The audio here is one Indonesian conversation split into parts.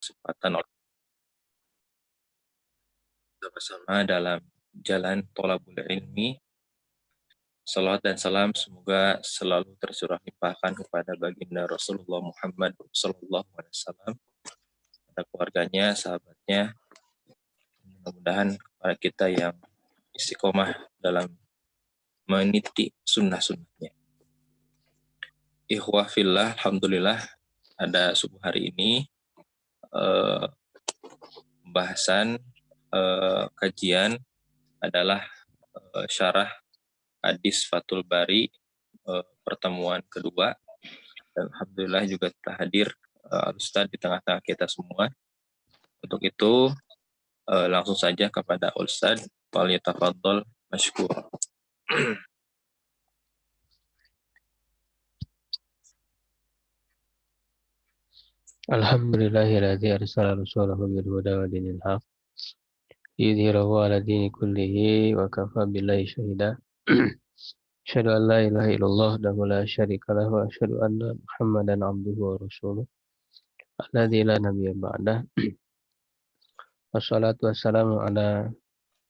kesempatan bersama dalam jalan thalabul ilmi. Salawat dan salam semoga selalu tercurah limpahkan kepada baginda Rasulullah Muhammad SAW, pada keluarganya, sahabatnya. Mudah-mudahan kepada kita yang istiqomah dalam meniti sunnah-sunnahnya. Ikhwah fillah, alhamdulillah ada subuh hari ini pembahasan kajian adalah syarah hadis Fathul Bari pertemuan kedua, dan alhamdulillah juga telah hadir Ustaz di tengah-tengah kita semua. Untuk itu langsung saja kepada Ustaz, falyatafaddal masykur. Alhamdulillahilladzi arsala rasulahu bil huda wa dinil haq yudhhirahu 'ala dini kullihi wa kafa billahi shahida. Asyhadu an la ilaha illallah wahdahu la syarika lahu wa asyhadu anna Muhammadan 'abduhu wa rasuluh alladzi la nabiyya ba'dah. Wassalatu wassalamu ala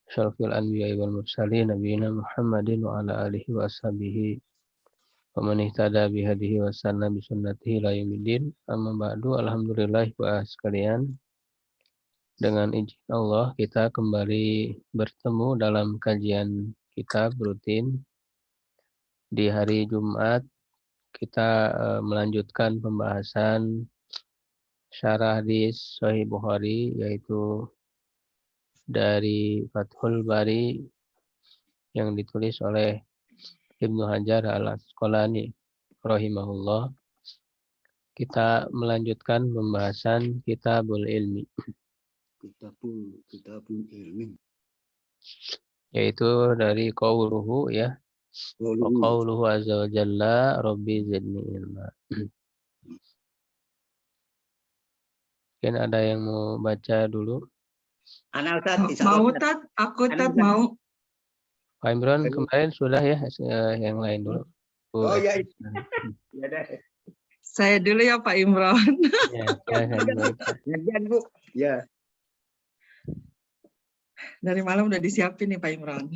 syarafil anbiya'i wal mursalin nabiyina Muhammadin wa ala alihi wa ashabihi wa man ihtada bihadihi wa sanna bi sunnatihi ila yaumil amma ba'du. Alhamdulillah wa sekalian, dengan izin Allah kita kembali bertemu dalam kajian kitab rutin di hari Jumat. Kita melanjutkan pembahasan syarah hadis Sahih Bukhari, yaitu dari Fathul Bari yang ditulis oleh Ibnu Hajar al-Asqalani rahimahullah. Kita melanjutkan pembahasan Kitabul Ilmi. Kitabul Ilmi, yaitu dari qauluhu ya. Wa qauluhu azza wa jalla rabbi zidni ilma. Mungkin ada yang mau baca dulu? Mau Tat, aku Tat mau. Pak Imran kemarin sudah ya, yang lain dulu. Oh ya. Saya dulu ya Pak Imran. Ya, Bu. Ya. Dari malam udah disiapin nih Pak Imran.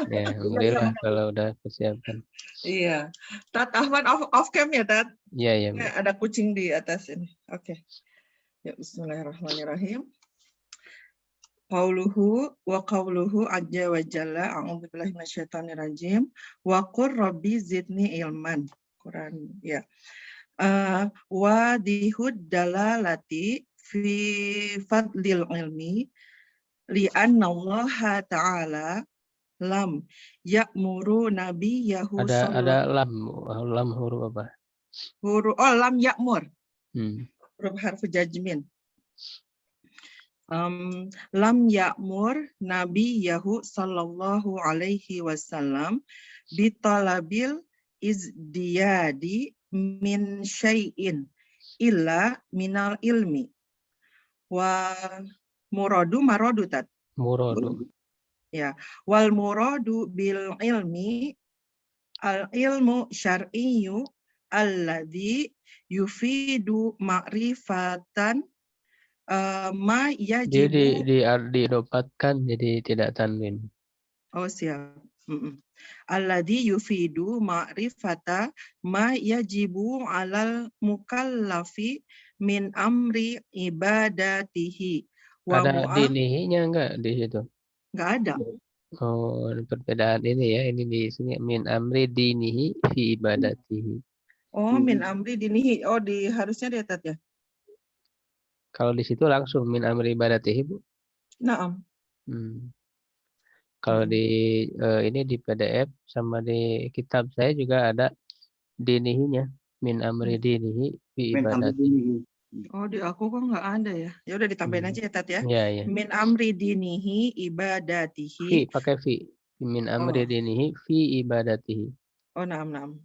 Ya, alhamdulillah kalau udah persiapan. Iya. Tat, Ahmad off cam ya Tat? Iya, ya. Ada kucing di atas ini. Oke. Ya, bismillahirrahmanirrahim. Qauluhu azza wa jalla, a'udzubillahi minasyaitonir rajim, wa qur rabbi zidni ilman. Quran ya. Wa dihud dalalati fi fadlil ilmi li'anna Allah ta'ala lam ya'muru nabiyahu ada lam huruf apa? Lam ya'mur. Huruf harfu jazmin. Lam ya'mur nabiyahu sallallahu alaihi wasallam bitalabil izdiyadi min syai'in illa minal ilmi wa maradu tat. Muradu. Ya, wal muradu bil ilmi al ilmu syar'iyyu alladzi yufidu ma'rifatan ma yajibu. Didapatkan jadi tidak tanwin. Oh siap. Alladzi yufidu ma'rifata ma yajibu alal mukallafi min amri ibadatihi. Ada dinihinya enggak di situ? Enggak ada. Oh, perbedaan ini ya. Ini di sini min amri dinihi fi ibadatihi. Oh, min amri dinihi. Oh, harusnya di atas ya. Kalau di situ langsung min amri ibadatihi, Bu. Naam. Kalau di ini di PDF sama di kitab saya juga ada dinihinya, min amri dinihi fi ibadatihi. Oh, di aku kok nggak ada ya. Ya udah ditambahin aja ya Tat ya. Ya. Min amri dinihi ibadatihi. Fi, pakai fi. Min amri dinihi fi ibadatihi. Oh, naam.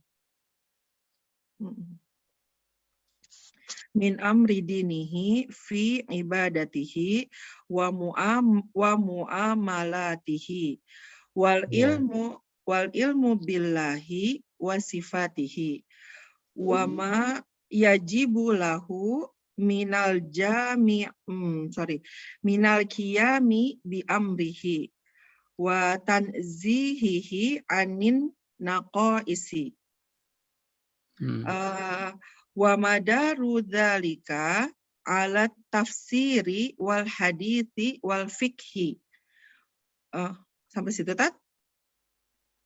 Min amri dinihi fi ibadatihi wa muamalatihi wal ilmu billahi wa sifatihi wa ma yajibu lahu minal minal qiyami bi amrihi wa tanzihihi anin naqaisi. Wa madaru dzalika ala tafsiri wal hadithi wal fikhi. Sampai situ, Tat?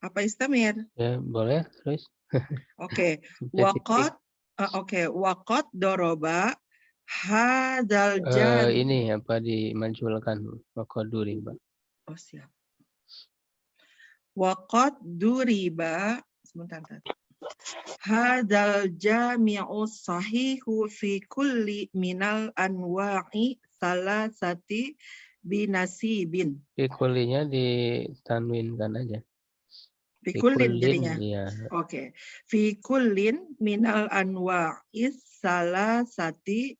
Apa istamir? Ya, boleh terus. Oke. Waqad doroba hadal jari. Ini apa dimanjulkan waqaduri, Mbak. Oh, siap. Waqad duriba, sebentar. Hadal jami'u sahihu fi kulli minal anwa'i salasati binasibin. Fi kullinya ditanwinkan aja. Fi kullin jadinya. Iya. Oke. Fi kullin minal anwa'i salasati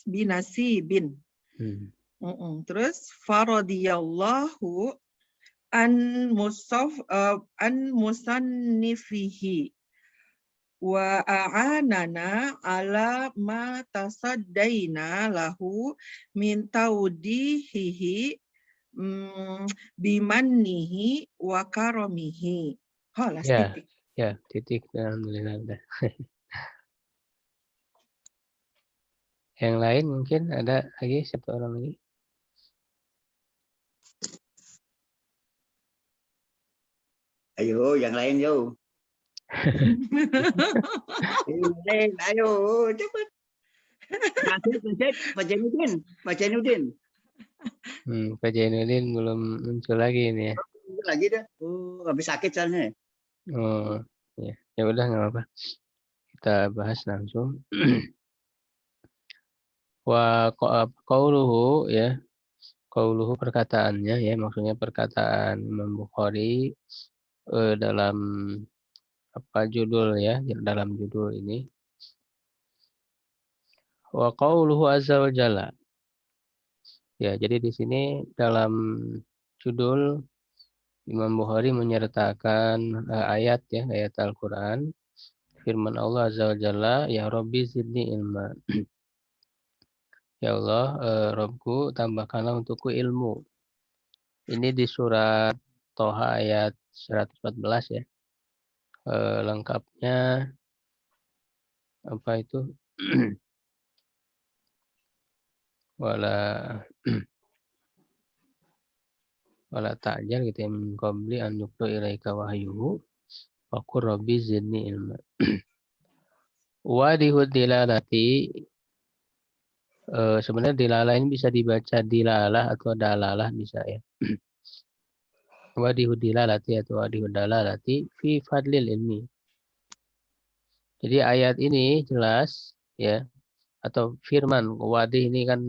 binasibin. Terus faradiyallahu an musannifihi wa a'anana ala ma tasaddaina lahu min taudihihi bimannihi wa karamihi. Titik. Ya, titik. Alhamdulillah. Yang lain mungkin ada lagi satu orang lagi. Ayo, yang lain yo. Yang lain, ayo, cepat. Pak Jainuddin. Pak Jainuddin belum muncul lagi ini ya. Lagi dah. Habis sakit soalnya. Oh, ya. Ya udah nggak apa-apa. Kita bahas langsung. Wa qauluhu ya. Qauluhu perkataannya ya, maksudnya perkataan Imam Bukhari dalam apa judul ya, dalam judul ini. Wa qauluhu azza wa jalla. Ya, jadi di sini dalam judul Imam Bukhari menyertakan ayat ya, ayat Al-Qur'an. Firman Allah azza wa jalla, ya Rabbi zidni ilma. Ya Allah, Rabbku tambahkanlah untukku ilmu. Ini di surat Toha ayat 114 ya. Lengkapnya apa itu? wala ta'jal gitu ya, min qabli an yuqda ilaika wahyuhu wa qur rabbi zidni ilma. Wa dilalalati, sebenarnya dilalah ini bisa dibaca dilalah atau dalalah bisa ya. Wa dilalalati atau wa dilalalati fi fadlil ilmi. Jadi ayat ini jelas ya, atau firman wadi ini kan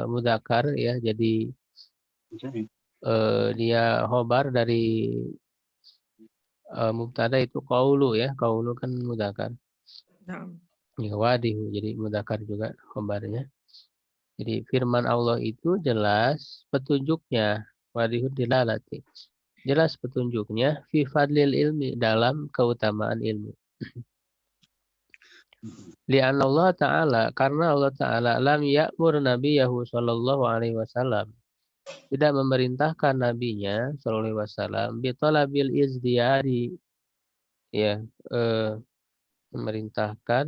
mudzakkar ya, jadi dia khobar dari mubtada itu qaulu ya, qaulu kan mudzakkar. Ya, wadihu jadi mudzakkar juga khobarnya. Jadi firman Allah itu jelas petunjuknya, wadihu dilalati. Jelas petunjuknya fi fadlil ilmi, dalam keutamaan ilmu. Li'an Allah Ta'ala, karena Allah Ta'ala lam ya'mur nabiyahu sallallahu alaihi wasallam, tidak memerintahkan nabinya sallallahu alaihi wasallam bitalabil izdiyari ya, memerintahkan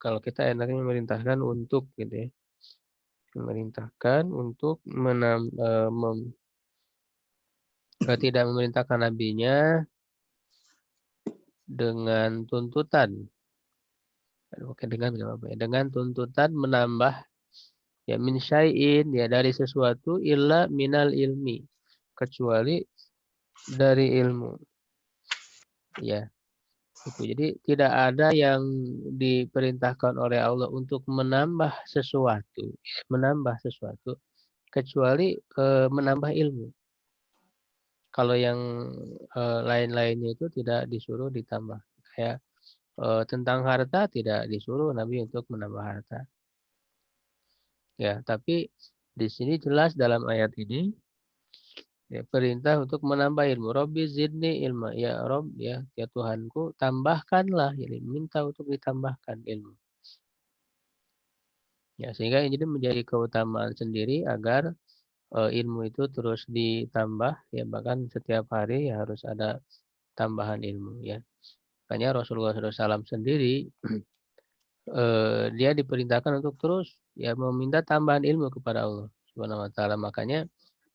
kalau kita enaknya memerintahkan untuk gitu ya, memerintahkan untuk tidak memerintahkan nabinya dengan tuntutan. Oke, dengan tuntutan menambah ya min syai'in ya, dari sesuatu, illa minal ilmi, kecuali dari ilmu ya itu. Jadi tidak ada yang diperintahkan oleh Allah untuk menambah sesuatu kecuali menambah ilmu. Kalau yang lain-lainnya itu tidak disuruh ditambah. Kayak tentang harta tidak disuruh Nabi untuk menambah harta. Ya, tapi di sini jelas dalam ayat ini ya, perintah untuk menambah ilmu. Rabbi zidni ilma. Ya Rabb ya, ya Tuhanku tambahkanlah, jadi minta untuk ditambahkan ilmu. Ya, sehingga ini menjadi keutamaan sendiri agar ilmu itu terus ditambah ya, bahkan setiap hari ya harus ada tambahan ilmu ya. Makanya Rasulullah SAW sendiri dia diperintahkan untuk terus ya meminta tambahan ilmu kepada Allah Subhanahu wa taala. Makanya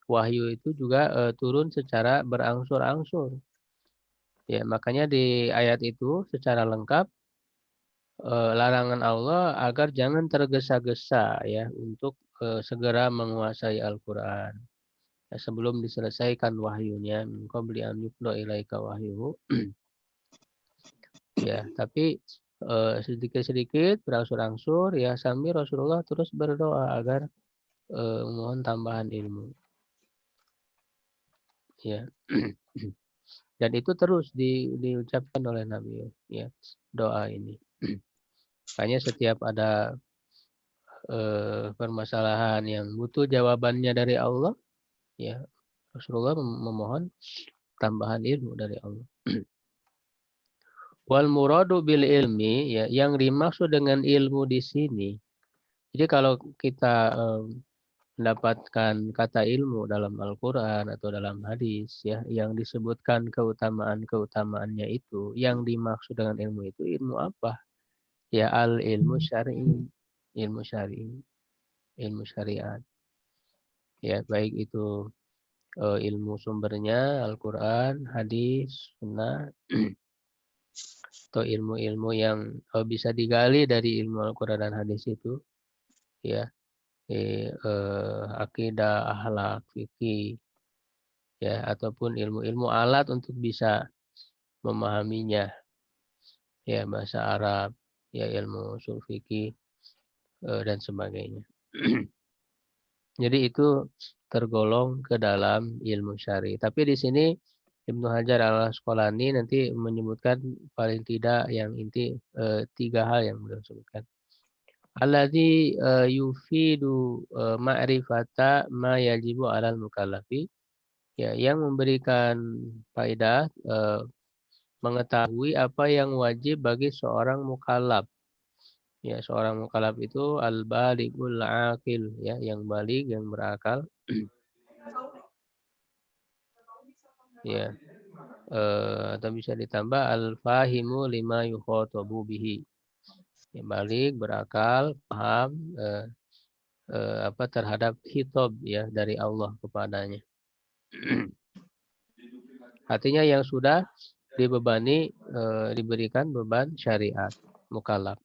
wahyu itu juga turun secara berangsur-angsur. Ya, makanya di ayat itu secara lengkap larangan Allah agar jangan tergesa-gesa ya untuk segera menguasai Al-Qur'an. Ya, sebelum diselesaikan wahyunya min qabli an yuqda ilaika wahyuhu. Ya, tapi sedikit-sedikit berangsur-angsur ya sambil Rasulullah terus berdoa agar memohon tambahan ilmu. Ya. Dan itu terus diucapkan oleh Nabi ya doa ini. Makanya setiap ada permasalahan yang butuh jawabannya dari Allah, ya Rasulullah memohon tambahan ilmu dari Allah. Wal muradu bil ilmi ya yang dimaksud dengan ilmu di sini. Jadi kalau kita mendapatkan kata ilmu dalam Al-Qur'an atau dalam hadis ya yang disebutkan keutamaan-keutamaannya itu, yang dimaksud dengan ilmu itu ilmu apa? Ya al ilmu syar'i, ilmu syar'i, ilmu syariat. Ya baik itu ilmu sumbernya Al-Qur'an, hadis, sunnah atau ilmu-ilmu yang bisa digali dari ilmu Al-Qur'an dan hadis itu ya akidah, akhlak, fikih ya ataupun ilmu-ilmu alat untuk bisa memahaminya ya bahasa Arab ya ilmu ushul fikih dan sebagainya. Jadi itu tergolong ke dalam ilmu syar'i. Tapi di sini Ibnu Hajar al-Asqalani nanti menyebutkan paling tidak yang inti 3 hal yang beliau sebutkan. Alladzi yufidu ma'rifata ma yajibu 'alal mukallafi. Ya, yang memberikan faedah mengetahui apa yang wajib bagi seorang mukallaf. Ya, seorang mukallaf itu al-balighul aqil ya, yang baligh, yang berakal. Ya. Atau bisa ditambah al-fahimu lima yukhatabu bihi. Ya, baligh, berakal, paham apa terhadap khitab ya dari Allah kepadanya. Artinya yang sudah dibebani diberikan beban syariat mukallaf.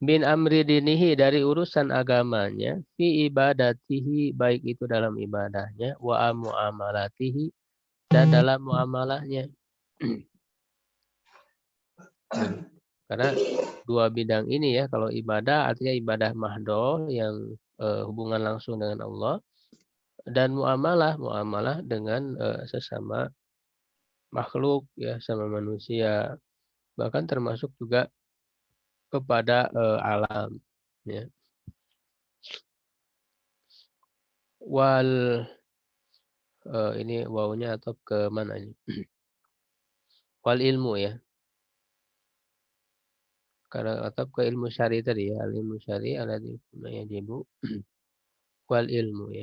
Bin amri dinihi dari urusan agamanya, fi ibadatihi baik itu dalam ibadahnya, wa muamalatihi dan dalam muamalahnya. Karena dua bidang ini ya, kalau ibadah artinya ibadah mahdoh yang hubungan langsung dengan Allah, dan muamalah dengan sesama makhluk ya, sama manusia, bahkan termasuk juga kepada alam ya. Wal ini wawunya atau ke mana ini? Wal ilmu ya. Karena atau ke ilmu syari tadi ya, al ilmu syari alladzi yajibu wal ilmu ya.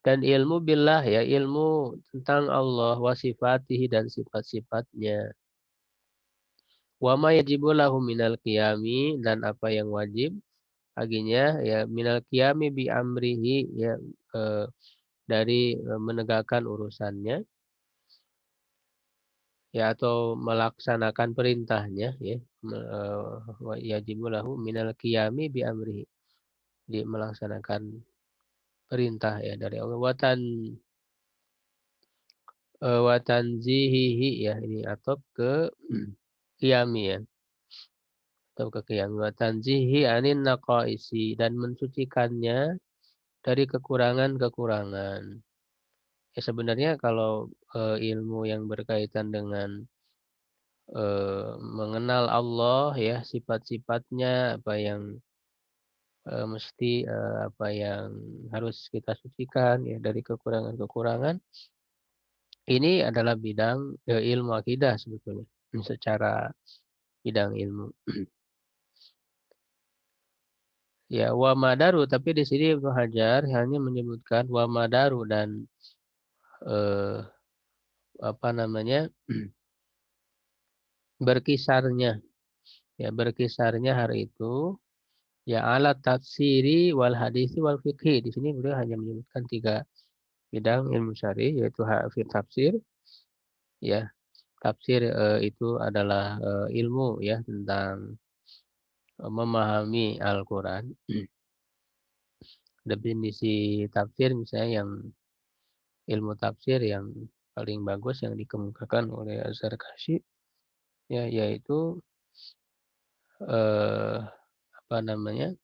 Dan ilmu billah ya, ilmu tentang Allah wa sifatihi dan sifat-sifatnya. Wa ma yajibu lahu minal qiyami dan apa yang wajib baginya ya minal qiyami bi amrihi ya dari menegakkan urusannya ya atau melaksanakan perintahnya ya wa yajibu lahu minal qiyami bi amrihi di melaksanakan perintah ya dari Allah watan zihihi ya ini atau ke qiyami ya atau ke qiyami watan zihi anin naqaisi dan mensucikannya dari kekurangan-kekurangan. Ya sebenarnya kalau ilmu yang berkaitan dengan mengenal Allah ya sifat-sifatnya apa yang mesti apa yang harus kita sucikan ya dari kekurangan-kekurangan ini adalah bidang ilmu akidah sebetulnya secara bidang ilmu Ya, wa madaru, tapi di sini Ibnu Hajar hanya menyebutkan wa madaru dan apa namanya? berkisarnya. Ya, berkisarnya hari itu ya alat tafsiri wal hadisi wal fikhi. Di sini beliau hanya menyebutkan 3 bidang ilmu syar'i, yaitu tafsir. Ya, tafsir itu adalah ilmu ya tentang memahami Al-Quran. Definisi tafsir misalnya yang ilmu tafsir yang paling bagus yang dikemukakan oleh Az-Zarkashi ya yaitu apa namanya?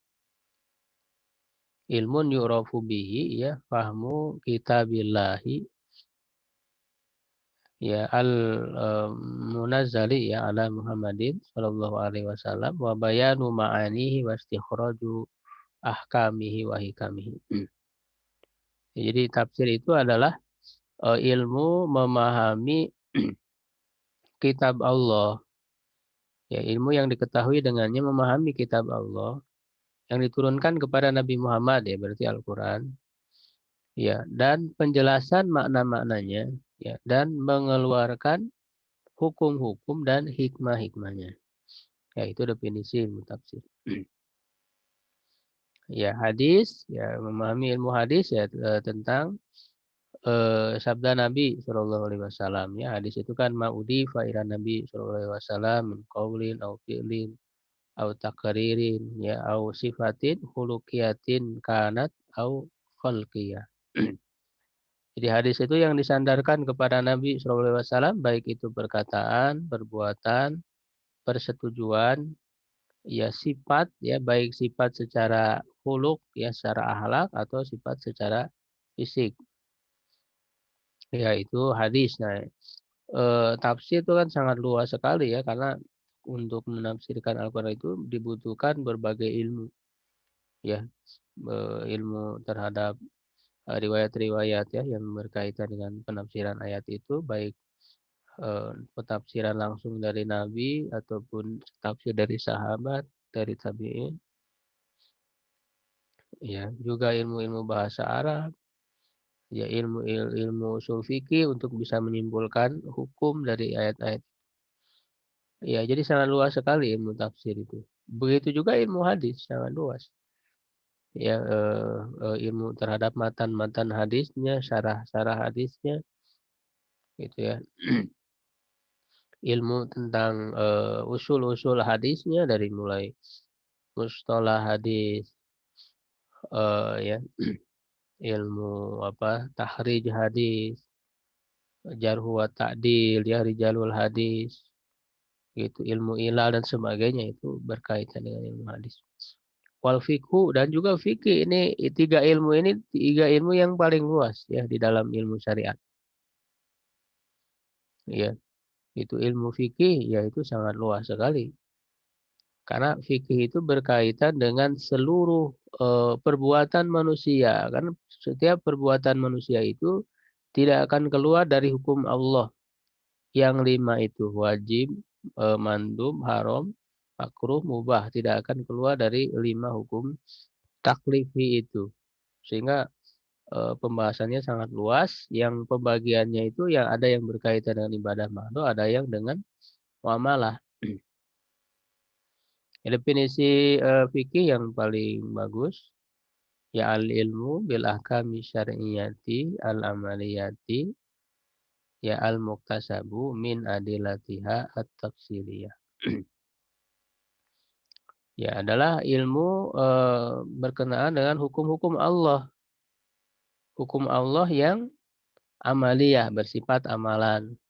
Ilmun yu'rafu bihi ya fahmu kitabillahi ya al munazzali ya ala Muhammadin sallallahu alaihi wasallam wa bayanu ma'anihi wa istikhraju ahkamihi wa hikamihi. Jadi tafsir itu adalah ilmu memahami kitab Allah. Ya, ilmu yang diketahui dengannya memahami kitab Allah yang diturunkan kepada Nabi Muhammad ya berarti Al-Qur'an. Ya, dan penjelasan makna-maknanya ya dan mengeluarkan hukum-hukum dan hikmah-hikmahnya. Ya, itu definisi ilmu tafsir. Ya, hadis ya memahami ilmu hadis ya tentang sabda Nabi Shallallahu Alaihi Wasallam ya hadis itu kan ma'udi fa'iran Nabi Shallallahu Alaihi Wasallam min qaulin au fi'lin au takririn ya au sifatin khuluqiyatin kanat au khalqiyah. Jadi hadis itu yang disandarkan kepada Nabi Shallallahu Alaihi Wasallam baik itu perkataan, perbuatan, persetujuan, ya sifat ya baik sifat secara khuluq ya secara akhlak atau sifat secara fisik. Ya itu hadis. Nah, tafsir itu kan sangat luas sekali ya karena untuk menafsirkan Al-Quran itu dibutuhkan berbagai ilmu ya ilmu terhadap riwayat-riwayat ya yang berkaitan dengan penafsiran ayat itu baik penafsiran langsung dari Nabi ataupun tafsir dari sahabat dari tabi'in ya juga ilmu-ilmu bahasa Arab ya ilmu usul fikih untuk bisa menyimpulkan hukum dari ayat-ayat. Ya, jadi sangat luas sekali ilmu tafsir itu. Begitu juga ilmu hadis sangat luas. Ya, ilmu terhadap matan-matan hadisnya, syarah-syarah hadisnya, gitu ya. Ilmu tentang usul-usul hadisnya dari mulai mustalah hadis, ya, ilmu apa tahrij hadis, jarh wa ta'dil, ya rijalul hadis, gitu, ilmu ilal dan sebagainya itu berkaitan dengan ilmu hadis. Wal fikhu dan juga fikih ini tiga ilmu yang paling luas ya di dalam ilmu syariat. Ya, itu ilmu fikih ya itu sangat luas sekali. Karena fikih itu berkaitan dengan seluruh perbuatan manusia. Karena setiap perbuatan manusia itu tidak akan keluar dari hukum Allah. Yang 5 itu wajib, mandub, haram, makruh, mubah. Tidak akan keluar dari 5 hukum taklifi itu. Sehingga pembahasannya sangat luas. Yang pembagiannya itu yang ada yang berkaitan dengan ibadah makhluk, ada yang dengan muamalah. Definisi fikih yang paling bagus ya al ilmu bil ahkami syar'iyyati al amaliyati ya al muktasabu min adilatiha at tafsiliyah. Ya adalah ilmu berkenaan dengan hukum-hukum Allah. Hukum Allah yang amaliyah bersifat amalan.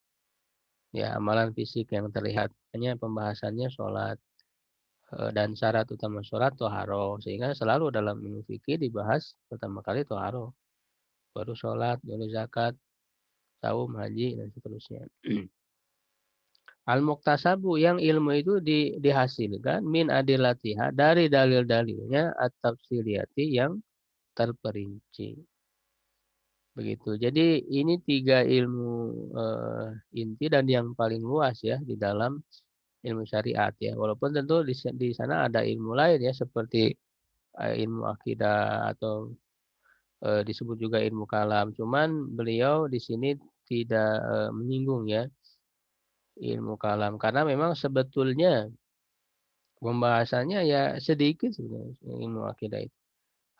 Ya, amalan fisik yang terlihat. Hanya pembahasannya sholat dan syarat utama sholat toharo. Sehingga selalu dalam ilmu fikih dibahas pertama kali toharo. Baru sholat, baru zakat, saum, haji, dan seterusnya. Al-muktasabu yang ilmu itu dihasilkan min adilatiha dari dalil-dalilnya at-tafsiliyati yang terperinci. Begitu. Jadi ini 3 ilmu inti dan yang paling luas ya di dalam ilmu syariat ya. Walaupun tentu di sana ada ilmu lain ya seperti ilmu akidah atau disebut juga ilmu kalam. Cuman beliau di sini tidak menyinggung ya ilmu kalam karena memang sebetulnya pembahasannya ya sedikit sebenarnya ilmu akidah itu.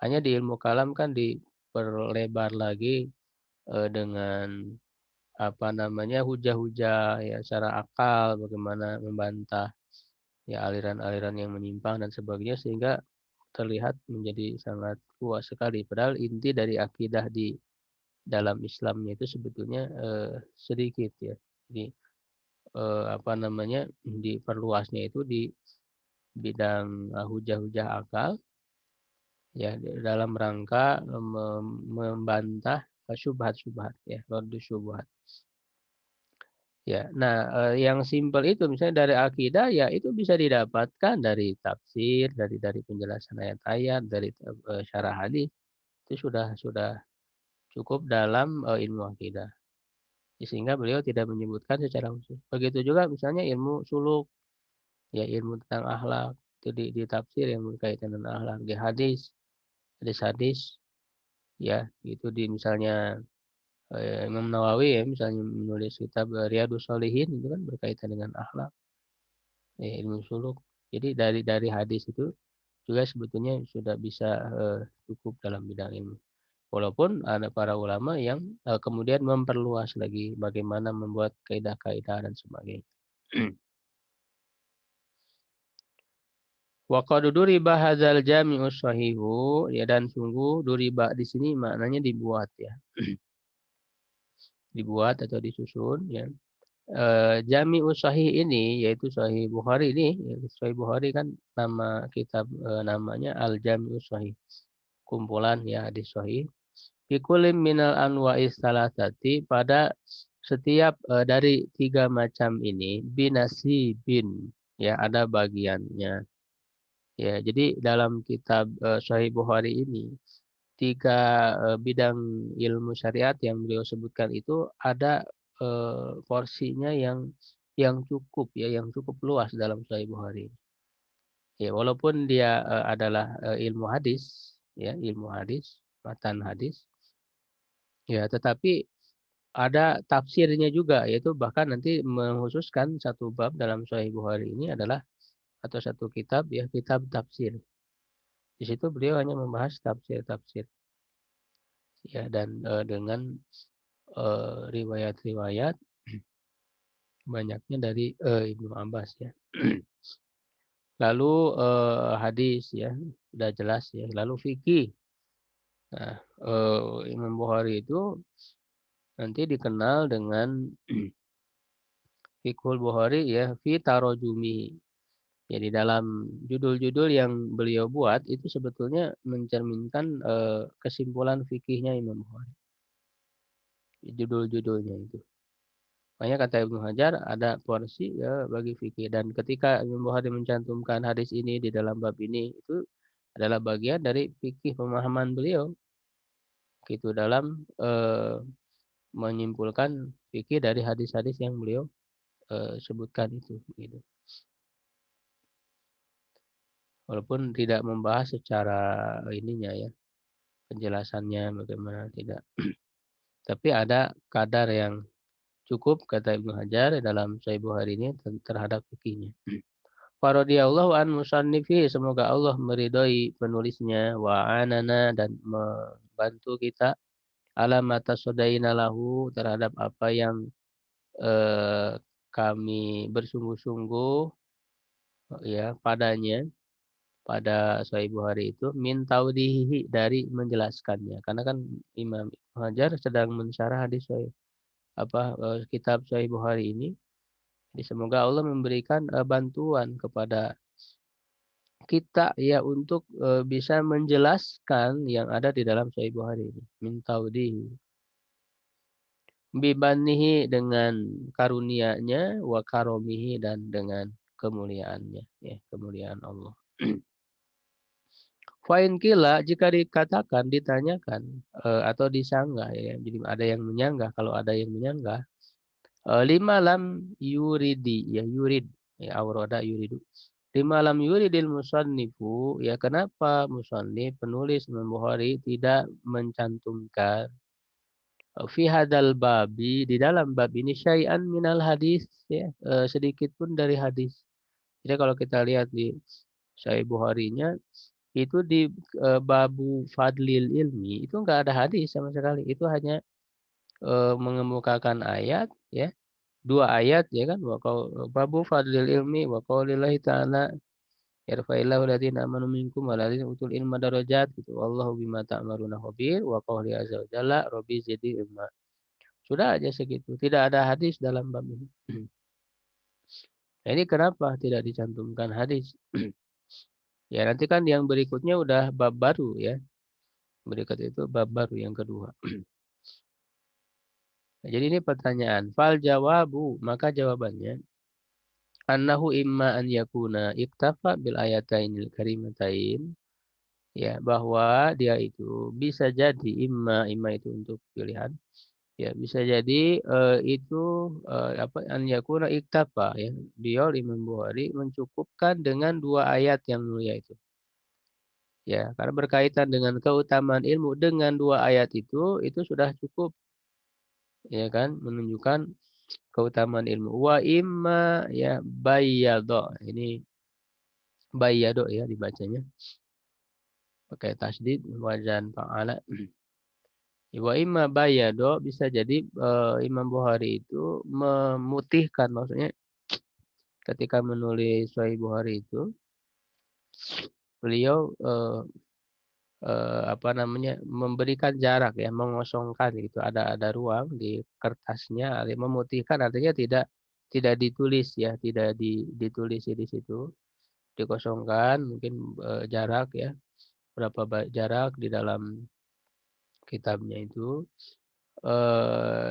Hanya di ilmu kalam kan diperlebar lagi dengan apa namanya hujah-hujah ya secara akal bagaimana membantah ya aliran-aliran yang menyimpang dan sebagainya sehingga terlihat menjadi sangat luas sekali. Padahal inti dari akidah di dalam Islamnya itu sebetulnya sedikit ya. Jadi apa namanya diperluasnya itu di bidang hujah-hujah akal ya dalam rangka membantah syubhat-syubhat ya, raddu syubhat. Ya, nah yang simpel itu misalnya dari akidah ya itu bisa didapatkan dari tafsir, dari penjelasan ayat-ayat, dari syarah hadis itu sudah cukup dalam ilmu akidah. Sehingga beliau tidak menyebutkan secara khusus. Begitu juga misalnya ilmu suluk, ya ilmu tentang akhlak itu di tafsir yang berkaitan dengan akhlak, di hadis ya itu di misalnya Imam Nawawi ya misalnya menulis kitab Riyadhus Shalihin itu kan berkaitan dengan akhlak, ya, ilmu suluk. Jadi dari hadis itu juga sebetulnya sudah bisa cukup dalam bidang ilmu. Walaupun ada para ulama yang kemudian memperluas lagi bagaimana membuat kaidah-kaidah dan sebagainya. Wa qad duriba hadzal jami'u shahihu ya dan sungguh duriba di sini maknanya dibuat ya. Dibuat atau disusun ya. Jami'u sahih ini yaitu Sahih Bukhari ini ya, Sahih Bukhari kan nama kitab namanya Al Jami'u Sahih. Kumpulan ya hadis sahih. Fi kulli minal anwa'is salasati pada setiap dari 3 macam ini binasi bin ya ada bagiannya. Ya, jadi dalam kitab Sahih Bukhari ini 3 bidang ilmu syariat yang beliau sebutkan itu ada porsinya yang cukup ya, yang cukup luas dalam Sahih Bukhari. Ya, walaupun dia adalah ilmu hadis, ya, ilmu hadis, matan hadis. Ya, tetapi ada tafsirnya juga yaitu bahkan nanti mengkhususkan satu bab dalam Sahih Bukhari ini adalah atau satu kitab ya kitab tafsir. Di situ beliau hanya membahas tafsir-tafsir ya dan dengan riwayat-riwayat banyaknya dari Ibnu Abbas ya. Lalu hadis ya sudah jelas ya. Lalu fikih. Nah, Imam Bukhari itu nanti dikenal dengan Fiqhul Bukhari ya fi tarojumi. Jadi dalam judul-judul yang beliau buat itu sebetulnya mencerminkan kesimpulan fikihnya Imam Bukhari. Judul-judulnya itu. Makanya kata Ibnu Hajar ada porsi ya bagi fikih dan ketika Imam Bukhari mencantumkan hadis ini di dalam bab ini itu adalah bagian dari fikih pemahaman beliau gitu dalam menyimpulkan fikih dari hadis-hadis yang beliau sebutkan itu gitu. Walaupun tidak membahas secara ininya ya penjelasannya bagaimana tidak. Tapi ada kadar yang cukup kata Ibnu Hajar dalam Sahih Bukhari ini terhadap fikihnya. Faradiyallahu an musannifi semoga Allah meridhoi penulisnya wa anana dan membantu kita alamata sodaina lahu terhadap apa yang kami bersungguh-sungguh ya padanya pada Sahih Bukhari itu min taudihi dari menjelaskannya karena kan Imam Hajar sedang mensyarah hadis Sahih kitab Sahih Bukhari ini. Jadi semoga Allah memberikan bantuan kepada kita ya untuk bisa menjelaskan yang ada di dalam Sahih Bukhari ini min taudihi bibanihi dengan karunia-Nya wa karomihi dan dengan kemuliaannya ya kemuliaan Allah. Fa'in kila jika dikatakan ditanyakan atau disanggah ya jadi ada yang menyanggah kalau ada yang menyanggah lima lam yuridi ya yurid ya awroda yuridu Di malam yuridil musannifu, ya kenapa musannif penulis Imam Bukhari tidak mencantumkan fi hadal babi di dalam bab ini syai'an minal hadis, ya, sedikit pun dari hadis. Jadi kalau kita lihat di Sahih Bukhari-nya itu di babu fadlil ilmi itu enggak ada hadis sama sekali. Itu hanya mengemukakan ayat, ya. Dua ayat, ya kan, babu fadlil ilmi wa qaulillahi ta'ala yarfa'illahu alladziina aamanu minkum walladziina utul ilma darajat gitu. Wallahu bima ta'maluna khabir wa qauli azza wa jalla rabbi zidni ilma. Sudah aja segitu. Tidak ada hadis dalam bab ini. Nah, ini kenapa tidak dicantumkan hadis? Ya nanti kan yang berikutnya udah bab baru, ya. Berikut itu bab baru yang kedua. Nah, jadi ini pertanyaan. Fal jawabu, maka jawabannya annahu imma an yakuna iktafa bil ayatainil karimatain, ya, bahwa dia itu bisa jadi imma itu untuk pilihan, ya, bisa jadi itu an yakuna iktafa, ya, beliau Imam Bukhari mencukupkan dengan dua ayat yang mulia itu, ya, karena berkaitan dengan keutamaan ilmu dengan dua ayat itu sudah cukup, ya kan, menunjukkan keutamaan ilmu. Wa imma, ya, bayyado, ini bayyado, ya, dibacanya pakai tasdid wajan fa'ala. Wa imma bayyado, bisa jadi Imam Bukhari itu memutihkan, maksudnya ketika menulis Sahih Bukhari itu beliau memberikan jarak, ya, mengosongkan gitu, ada ruang di kertasnya. Memutihkan artinya tidak ditulis, ya, tidak ditulis di situ, dikosongkan, mungkin jarak, ya, berapa jarak di dalam kitabnya itu,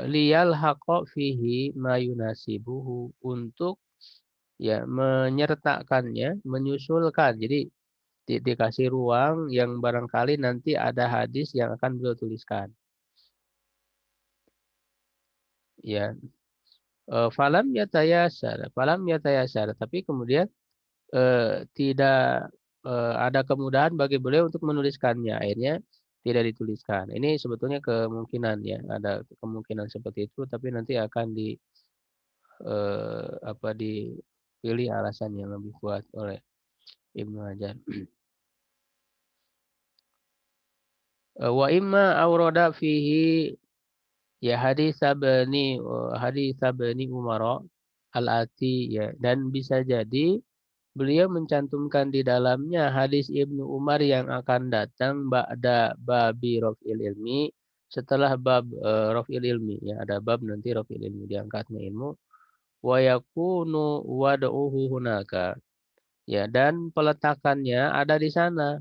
liyal haqqa fihi mayunasibuhu, untuk, ya, menyertakannya, menyusulkan. Jadi dikasih ruang yang barangkali nanti ada hadis yang akan beliau tuliskan, ya. Falam yatayasar, tapi kemudian tidak ada kemudahan bagi beliau untuk menuliskannya, akhirnya tidak dituliskan. Ini sebetulnya kemungkinan, ya, ada kemungkinan seperti itu, tapi nanti akan dipilih alasan yang lebih kuat oleh Ibnu Hajar. Wa imma aurada fihi, ya, hadis sabni Umar al-Ati, ya, dan bisa jadi beliau mencantumkan di dalamnya hadis Ibnu Umar yang akan datang ba'da babi raf'il ilmi, setelah bab raf'il ilmi, ya, ada bab nanti raf'il ilmi, diangkatnya ilmu. Wa yakunu wad'uhu hunaka, ya, dan peletakannya ada di sana,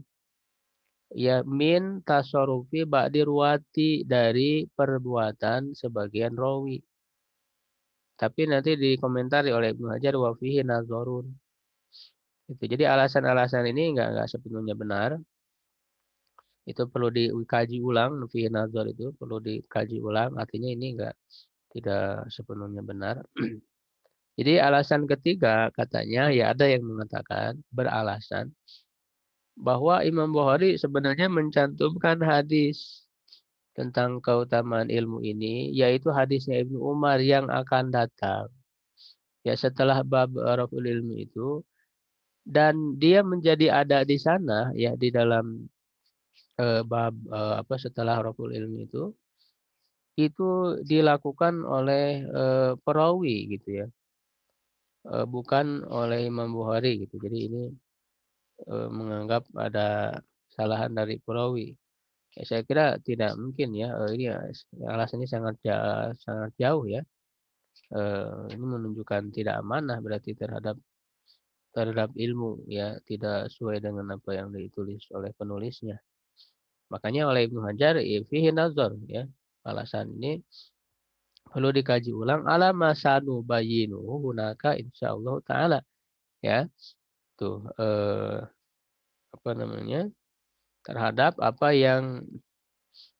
ya, min tasarrufi ba'di ruwati, dari perbuatan sebagian rawi. Tapi nanti dikomentari oleh Ibnu Hajar wa fihi nazarun. Itu. Jadi alasan-alasan ini enggak sepenuhnya benar. Itu perlu dikaji ulang, fihi nazar itu perlu dikaji ulang, artinya ini tidak sepenuhnya benar. Jadi alasan ketiga katanya, ya, ada yang mengatakan beralasan bahwa Imam Bukhari sebenarnya mencantumkan hadis tentang keutamaan ilmu ini, yaitu hadisnya Ibnu Umar yang akan datang, ya, setelah bab raf'ul ilmi itu, dan dia menjadi ada di sana, ya, di dalam bab setelah raf'ul ilmi itu dilakukan oleh perawi gitu, ya, bukan oleh Imam Bukhari gitu. Jadi ini menganggap ada kesalahan dari perawi. Ya, saya kira tidak mungkin, ya, ini alasannya sangat jauh, ya. Ini menunjukkan tidak amanah berarti terhadap ilmu, ya, tidak sesuai dengan apa yang ditulis oleh penulisnya. Makanya oleh Ibnu Hajar, fihi nazar, ya, alasan ini perlu dikaji ulang, ala masanu bayinuhu hunaka insyaallah taala, ya. Tuh, terhadap apa yang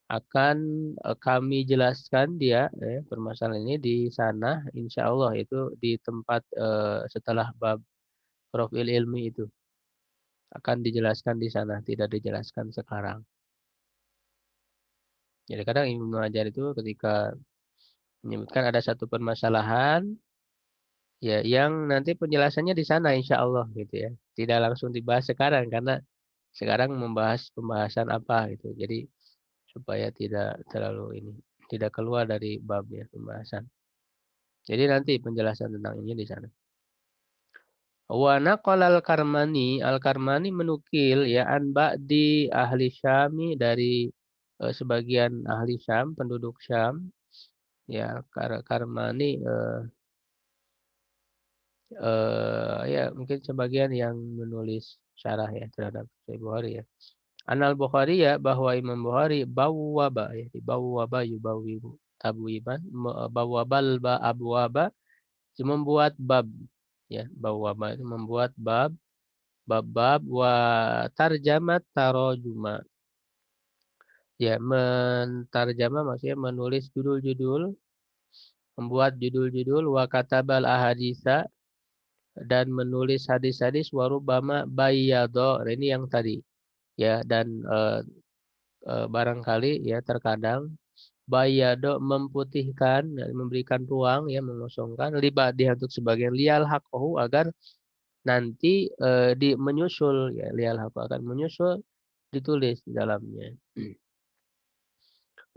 akan kami jelaskan permasalahan ini di sana insyaallah, itu di tempat setelah bab profil ilmi itu akan dijelaskan di sana, tidak dijelaskan sekarang. Jadi kadang Ibnu Hajar itu ketika menyebutkan ada satu permasalahan, ya yang nanti penjelasannya di sana insya Allah gitu ya. Tidak langsung dibahas sekarang karena sekarang membahas pembahasan apa gitu. Jadi supaya tidak terlalu ini, tidak keluar dari babnya pembahasan. Jadi nanti penjelasan tentang ini di sana. Wa naqala al-Karmani menukil ya an ba'di ahli Syami dari sebagian ahli Syam, penduduk Syam. Ya, Karmani ya mungkin sebagian yang menulis syarah ya terhadap Sahih Bukhari ya. Anal Bukhari ya bahwa Imam Bukhari bawwaba ya bawwaba yubawibu tabwiban bawwabal ba abwaba membuat bab ya bawwaba itu membuat bab wa tarjamat tarojuma ya mentarjama maksudnya menulis judul-judul membuat judul-judul wa katabal ahaditsa dan menulis hadis-hadis warubama bayyado ini yang tadi ya dan barangkali ya terkadang bayyado memutihkan memberikan ruang ya mengosongkan libadi untuk sebagian lial haqqahu agar nanti menyusul ya lial haqqahu akan menyusul ditulis di dalamnya.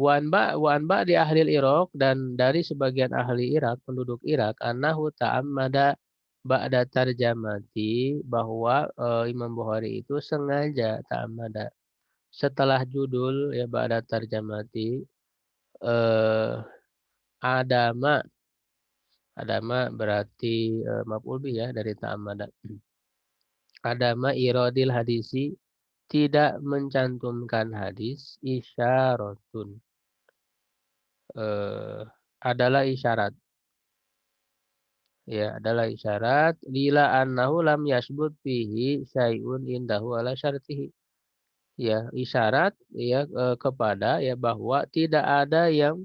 Wanba di ahli Irak dan dari sebagian ahli Irak penduduk Irak annahu ta'ammada ba'da tarjamati bahwa Imam Bukhari itu sengaja ta'ammada setelah judul ya ba'da tarjamati adama berarti maf'ul bih ya dari ta'ammada adama iradil hadisi tidak mencantumkan hadis isyaratun adalah isyarat ya adalah isyarat lila annahu lam yasbut fihi syai'un indahu ala syartihi ya isyarat ya kepada ya bahwa tidak ada yang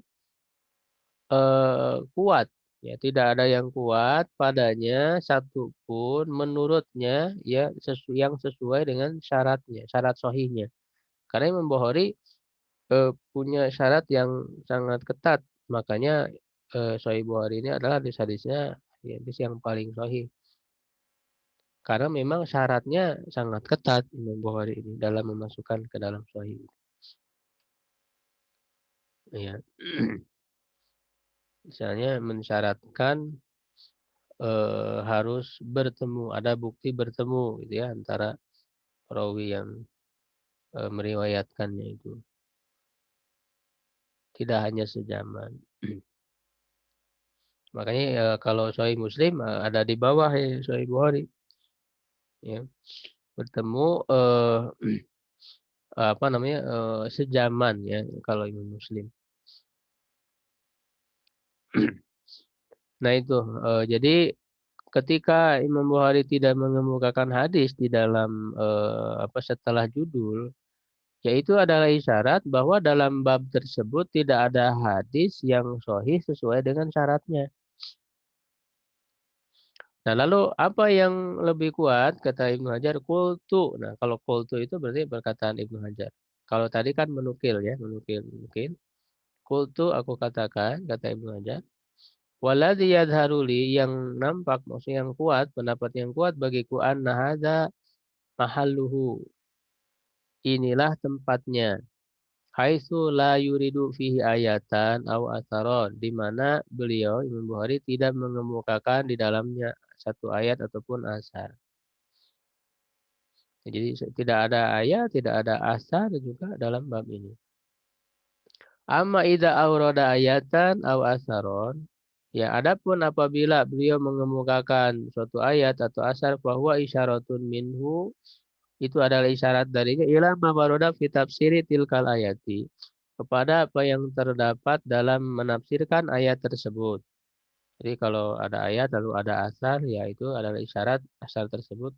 kuat ya tidak ada yang kuat padanya satupun menurutnya ya yang sesuai dengan syaratnya syarat sahihnya karena Imam Bukhari punya syarat yang sangat ketat. Makanya Sahih Bukhari ini adalah hadis-hadisnya hadis yang paling sahih. Karena memang syaratnya sangat ketat Imam Bukhari ini dalam memasukkan ke dalam sahih. Ya. Misalnya mensyaratkan harus bertemu, ada bukti bertemu gitu ya antara rawi yang meriwayatkannya itu. Tidak hanya sejaman. Makanya kalau Sahih Muslim ada di bawah ya Sahih Bukhari. Ya. Bertemu apa namanya sejaman ya kalau Imam Muslim. Nah itu jadi ketika Imam Bukhari tidak mengemukakan hadis di dalam setelah judul yaitu adalah isyarat bahwa dalam bab tersebut tidak ada hadis yang sahih sesuai dengan syaratnya. Nah, lalu apa yang lebih kuat kata Ibnu Hajar? Qultu. Nah, kalau qultu itu berarti perkataan Ibnu Hajar. Kalau tadi kan menukil ya, menukil mungkin. Qultu aku katakan kata Ibnu Hajar. Waladhi yadharuli yang nampak maksudnya yang kuat, pendapat yang kuat bagiku anna hadza mahalluhu. Inilah tempatnya. Haitsu la yuridu fihi ayatan aw atharon di mana beliau Imam Bukhari tidak mengemukakan di dalamnya satu ayat ataupun asar. Jadi tidak ada ayat, tidak ada asar juga dalam bab ini. Amma idza awrada ayatan aw asaron ya adapun apabila beliau mengemukakan suatu ayat atau asar bahwa isyaratun minhu itu adalah isyarat darinya ila ma warada fi tafsiri tilkal ayati kepada apa yang terdapat dalam menafsirkan ayat tersebut. Jadi kalau ada ayat lalu ada asar ya itu adalah isyarat asar tersebut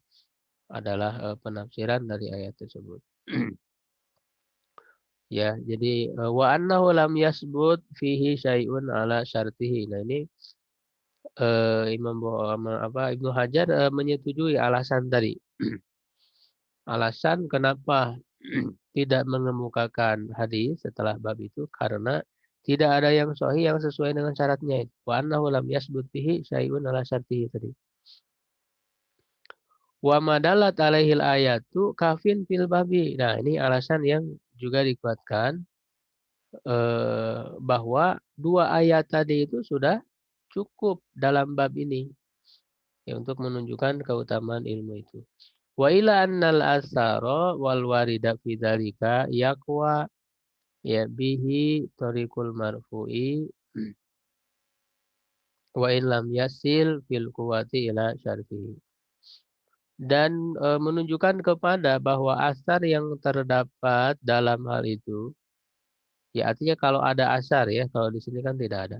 adalah penafsiran dari ayat tersebut. Ya, jadi wa annahu lam yasbut fihi syai'un ala syartihi. Nah, ini Ibnu Hajar menyetujui alasan tadi. Alasan kenapa tidak mengemukakan hadis setelah bab itu karena tidak ada yang sahih yang sesuai dengan syaratnya. Wa annahu lam yasbut bihi syai'un ala syartihi tadi. Wa madalat alaihil ayatu kafin fil babi. Nah, ini alasan yang juga dikuatkan bahwa 2 ayat tadi itu sudah cukup dalam bab ini ya, untuk menunjukkan keutamaan ilmu itu. Wa ila annal asara wal warida fi dzalika yaqwa ya bihi tariqul marfu'i wa in lam yasil fil quwwati ila syarfihi. Dan menunjukkan kepada bahwa asar yang terdapat dalam hal itu ya, artinya kalau ada asar ya, kalau di sini kan tidak ada.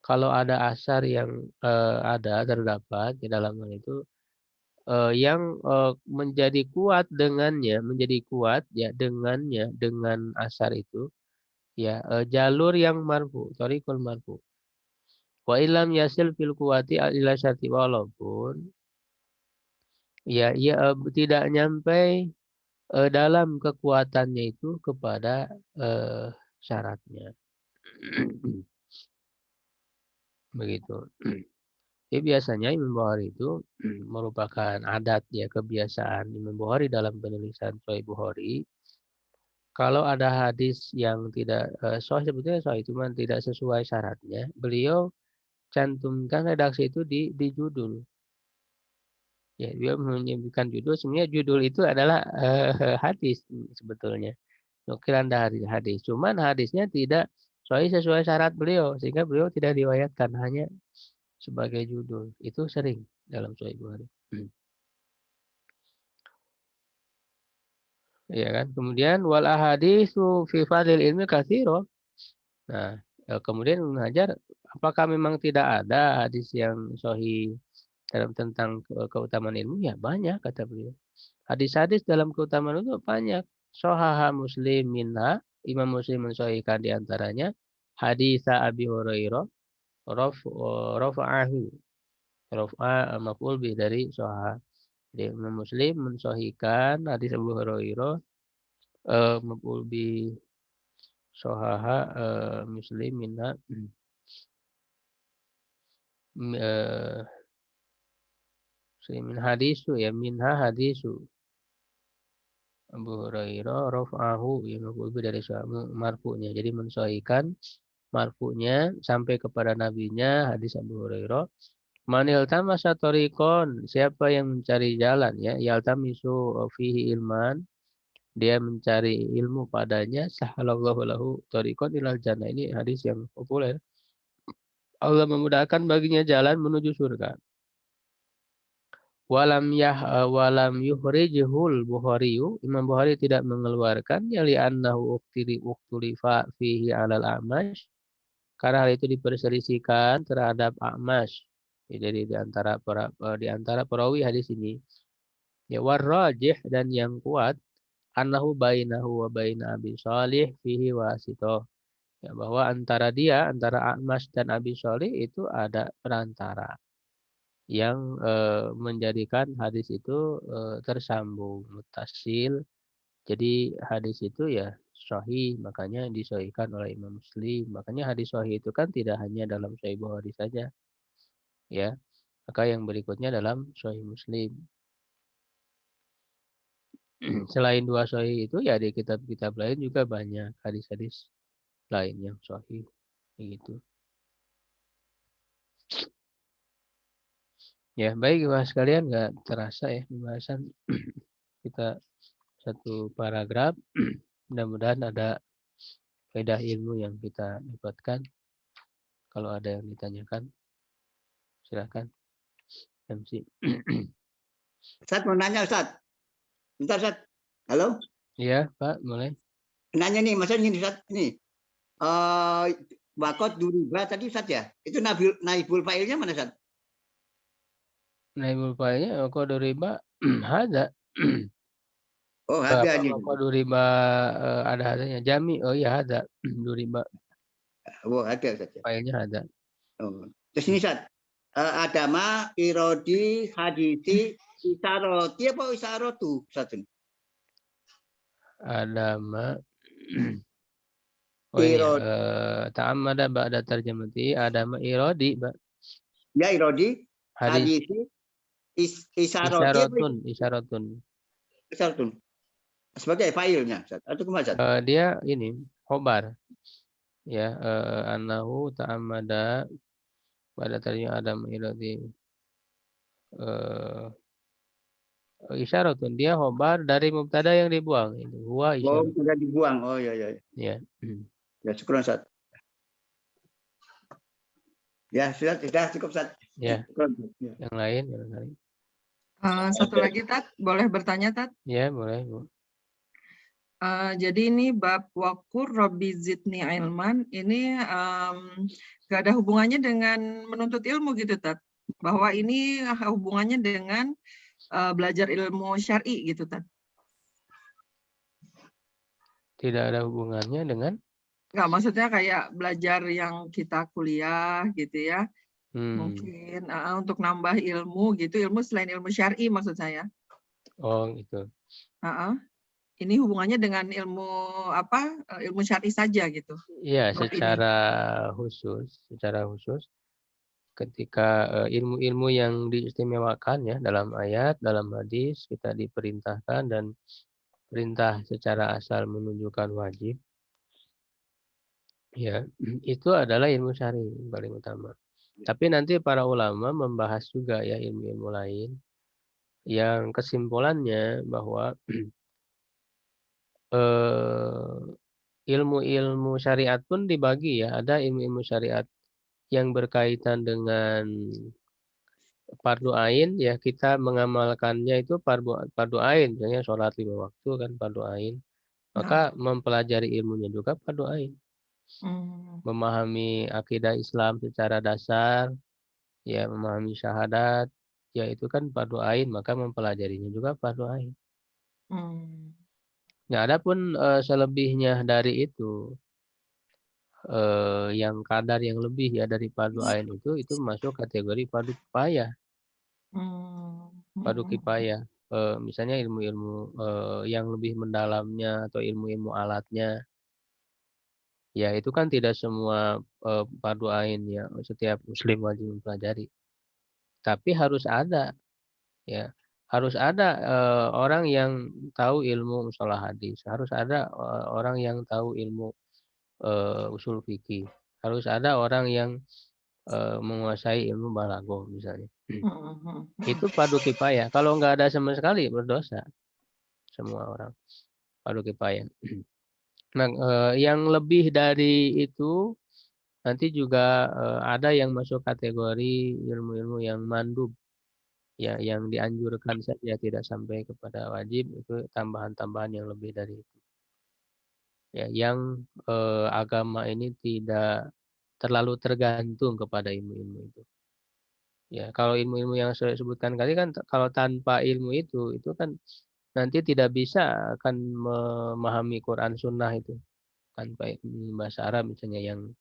Kalau ada asar yang terdapat di dalam hal itu yang menjadi kuat ya dengannya dengan asar itu ya, jalur yang marfu, thariqul marfu. Wa illam yasil fil quwati ila syarti, walaupun ya tidak nyampe dalam kekuatannya itu kepada syaratnya. Begitu. Jadi biasanya Imam Bukhari itu merupakan adat ya, kebiasaan Imam Bukhari dalam penulisan Sahih Bukhari. Kalau ada hadis yang tidak sahih, sebetulnya sahih cuman tidak sesuai syaratnya, beliau cantumkan redaksi itu di judul. Ya, dia menyebutkan judul. Sebenarnya judul itu adalah hadis sebetulnya. Nukilan dari hadis. Cuman hadisnya tidak sesuai syarat beliau, sehingga beliau tidak riwayatkan, hanya sebagai judul. Itu sering dalam Sahih Bukhari. Ya kan? Kemudian wal ahaditsu fi fadlil ilmi katsira. Nah, kemudian mengajar apakah memang tidak ada hadis yang sahih dalam tentang keutamaan ilmu? Ya banyak, kata beliau. Hadis-hadis dalam keutamaan itu banyak. Shahaha Muslim minha, Imam Muslim mensahihkan di antaranya hadis Abi Hurairah rafa'ahu. Rafa maf'ul bi dari shahaha. Jadi Imam Muslim mensahihkan hadis Abu Hurairah maf'ul bi shahaha Muslim minha min hadisu ya, minha hadisu Abu Hurairah rafa'ahu ya, maf'ul bi dari marfu'nya. Jadi mensahihkan marfu'nya sampai kepada nabinya hadis Abu Hurairah. Manil tamasa tariqon, siapa yang mencari jalan ya, yaltamisu fihi ilman, dia mencari ilmu padanya, sahalallahu lahu tariqon ilal jannah. Ini hadis yang populer. Allah memudahkan baginya jalan menuju surga. Walam yuhrijhul Bukhariyu, Imam Bukhari tidak mengeluarkan ya li'annahu uktulifa fihi alal A'mash, karena hal itu diperselisihkan terhadap A'mash. Jadi di antara perawi hadis ini ya, warrajih, dan yang kuat annahu bainahu wa baina Abi Shalih fihi wasithah, ya, bahwa antara A'mash dan Abi Shalih itu ada perantara yang menjadikan hadis itu tersambung muttasil. Jadi hadis itu ya sahih, makanya disahihkan oleh Imam Muslim. Makanya hadis sahih itu kan tidak hanya dalam Sahih Bukhari saja, ya. Maka yang berikutnya dalam Sahih Muslim. Selain 2 sahih itu ya di kitab-kitab lain juga banyak hadis-hadis lain yang sahih, begitu. Ya, baik Mas sekalian, nggak terasa ya pembahasan kita satu paragraf. Mudah-mudahan ada faedah ilmu yang kita dapatkan. Kalau ada yang ditanyakan, silakan. MC. Ustaz mau nanya, Ustaz. Bentar, Ustaz. Halo? Iya, Pak, mulai. Nanya nih, maksudnya ini, Ustaz. Ini. Bakot duriba tadi, Ustaz ya? Itu naibul fa'ilnya mana, Ustaz? Naibul fa'ilnya qadu riba ada. Oh, ada nih. Qadu riba ada hadanya. Jami, oh iya ada. Duriba. Oh, ada, Ustaz. Fa'ilnya ada. Oh. Terus ini, Ustaz. Adama, irodi, hadisi, isaroti apa isarotu Ustaz? Adama. Oh ini Irodi. ta'ammada ba'da tarjamati adama irodi Ya irodi, hadis hadisi, isaroti apa isyaratun. isarotun. Sebagai filenya Ustaz. Atau kemana Ustaz? Dia ini khobar. Ya, annahu ta'ammada pada tadinya Adam irodi isyaratun, dia khobar dari mubtada yang dibuang itu huwa Oh, isyarat. sudah dibuang. Oh ya ya. Ya. Ya syukur Ustaz. Ya sudah cukup Ustaz. Ya. Syukron. Ya. Yang lain barangkali. Satu lagi Tat, boleh bertanya Tat? Ya, boleh, Bu. Jadi ini bab wakur Robbi zidni ilman ini gak ada hubungannya dengan menuntut ilmu gitu Tat, bahwa ini hubungannya dengan belajar ilmu syar'i gitu Tat. Tidak ada hubungannya dengan Nggak, maksudnya kayak belajar yang kita kuliah gitu ya, mungkin untuk nambah ilmu gitu, ilmu selain ilmu syar'i maksud saya. Oh gitu. Ini hubungannya dengan ilmu apa? Ilmu syar'i saja gitu. Iya, Bab secara khusus ketika ilmu-ilmu yang diistimewakan ya dalam ayat, dalam hadis kita diperintahkan dan perintah secara asal menunjukkan wajib. Ya, itu adalah ilmu syar'i paling utama. Tapi nanti para ulama membahas juga ya ilmu-ilmu lain yang kesimpulannya bahwa ilmu-ilmu syariat pun dibagi ya. Ada ilmu-ilmu syariat yang berkaitan dengan fardu ain ya, kita mengamalkannya itu fardu ain, misalnya sholat 5 waktu kan fardu ain. Maka mempelajari ilmunya juga fardu ain. Memahami akidah Islam secara dasar, ya memahami syahadat, ya itu kan fardu ain, maka mempelajarinya juga fardu ain. Nah, adapun selebihnya dari itu, yang kadar yang lebih ya dari fardu ain itu masuk kategori fardu kifayah. Fardu kifayah. Misalnya ilmu-ilmu yang lebih mendalamnya atau ilmu-ilmu alatnya. Ya, itu kan tidak semua fardu ain ya, setiap muslim wajib mempelajari. Tapi harus ada ya. Harus ada orang yang tahu ilmu mustalah hadis, harus ada orang yang tahu ilmu usul fikih, harus ada orang yang menguasai ilmu balaghah misalnya. Itu fardu kifayah. Kalau nggak ada sama sekali berdosa semua orang. Fardu kifayah. Nah, yang lebih dari itu nanti juga ada yang masuk kategori ilmu-ilmu yang mandub, ya, yang dianjurkan saja tidak sampai kepada wajib, itu tambahan-tambahan yang lebih dari itu. Ya, yang agama ini tidak terlalu tergantung kepada ilmu-ilmu itu. Ya, kalau ilmu-ilmu yang saya sebutkan tadi kan kalau tanpa ilmu itu kan nanti tidak bisa akan memahami Quran Sunnah itu. Tanpa bahasa Arab misalnya yang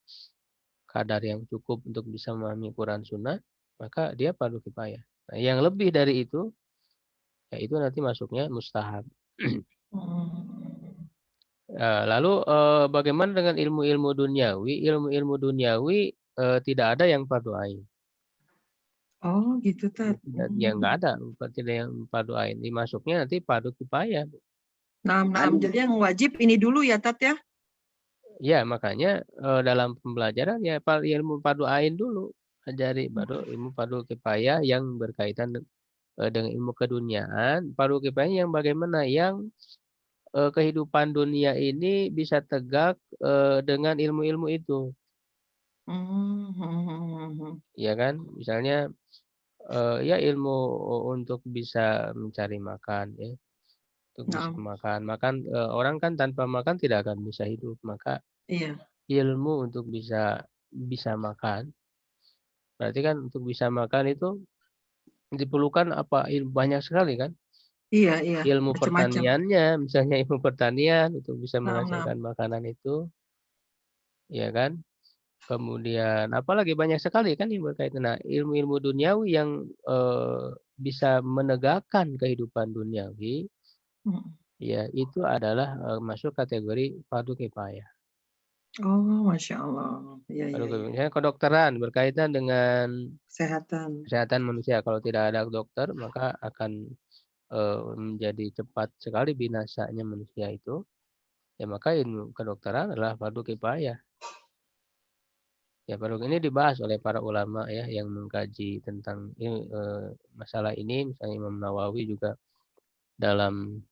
kadar yang cukup untuk bisa memahami Quran Sunnah, maka dia fardu kifayah. Nah, yang lebih dari itu, ya itu nanti masuknya mustahab. Lalu bagaimana dengan ilmu-ilmu duniawi? Ilmu-ilmu duniawi tidak ada yang fardu ain. Oh gitu Tat. Ya nggak ada, tidak yang fardu ain. Dimasuknya nanti fardu kifayah. Nah, jadi yang wajib ini dulu ya Tat ya? Ya, makanya dalam pembelajaran ya ilmu fardu ain dulu ajari, baru ilmu fardu kifayah yang berkaitan dengan ilmu keduniaan. Fardu kifayah yang bagaimana, yang kehidupan dunia ini bisa tegak dengan ilmu-ilmu itu. Ya kan, misalnya ya ilmu untuk bisa mencari makan ya. Untuk bisa makan orang kan tanpa makan tidak akan bisa hidup, maka ilmu untuk bisa makan, berarti kan untuk bisa makan itu diperlukan apa, banyak sekali kan. Iya. Ilmu pertaniannya, misalnya ilmu pertanian untuk bisa menghasilkan makanan itu, ya kan. Kemudian apalagi banyak sekali kan yang berkaitan. Nah, ilmu-ilmu duniawi yang bisa menegakkan kehidupan duniawi, ya itu adalah masuk kategori fardu kifayah. Oh, Masya Allah. Ya, ya, ya. Misalnya kedokteran berkaitan dengan Kesehatan. kesehatan manusia. Kalau tidak ada dokter, maka akan menjadi cepat sekali binasanya manusia itu. Ya maka ilmu kedokteran adalah fardu kifayah. Ya, baru ini dibahas oleh para ulama ya yang mengkaji tentang masalah ini. Misalnya Imam Nawawi juga dalam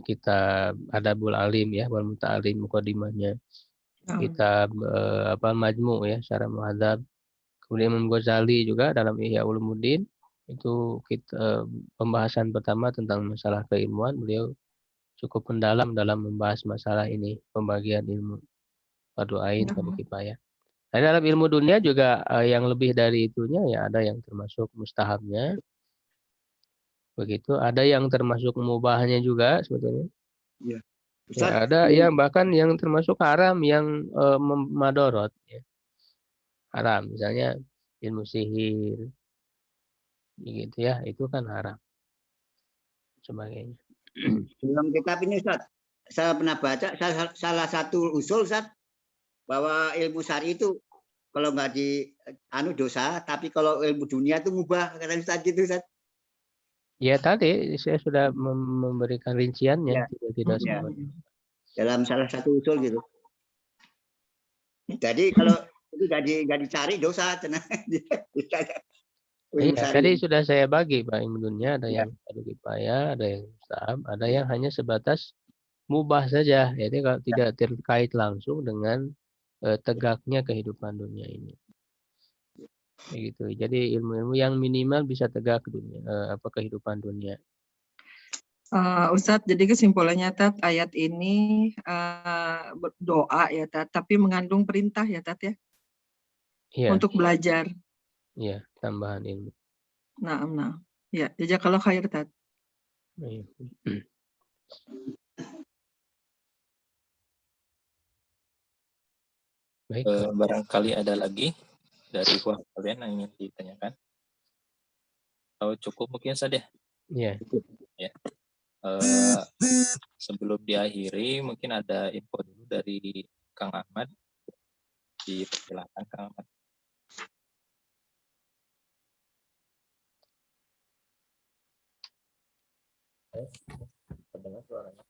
kitab Adabul Alim ya, wal Muta'alim mukadimahnya, kitab Majmu' ya, Syarah Muhadzab. Kemudian Imam Ghazali juga dalam Ihya Ulumuddin itu pembahasan pertama tentang masalah keilmuan, beliau cukup mendalam dalam membahas masalah ini, pembagian ilmu fardu ain, fardu kifayah. Nah, dalam ilmu dunia juga yang lebih dari itunya ya ada yang termasuk mustahabnya. Begitu, ada yang termasuk mubahnya juga sebetulnya. Ya. Ya, ada yang bahkan yang termasuk haram yang madorot ya. Haram, misalnya ilmu sihir. Begitu ya, itu kan haram. Sebagainya. Dalam kitab ini Ustaz, saya pernah baca salah satu usul Ustaz bahwa ilmu syar'i itu kalau nggak di dosa, tapi kalau ilmu dunia itu mubah, kata Ustaz gitu Ustaz. Ya tadi saya sudah memberikan rinciannya, Ya. tidak Ya. semua. Dalam salah satu usul gitu. Jadi kalau itu nggak dicari dosa, Iya, tadi sudah saya bagi Pak ilmu dunia, ada yang fardu kifayah, ada yang mustahab, ada yang hanya sebatas mubah saja. Jadi kalau tidak terkait langsung dengan tegaknya kehidupan dunia ini. Begitu. Jadi ilmu-ilmu yang minimal bisa tegak ke dunia, kehidupan dunia. Ustadz, jadi kesimpulannya Tat, ayat ini doa ya Tat, tapi mengandung perintah ya Tat ya, untuk belajar. Iya, tambahan ilmu. Nah, ya, jazakallah khair Tat. Baik. Barangkali ada lagi dari kalian yang ingin ditanyakan? Atau cukup mungkin saja? Iya. Ya. Sebelum diakhiri, mungkin ada info dulu dari Kang Ahmad. Dipersilakan Kang Ahmad. Terdengar suaranya?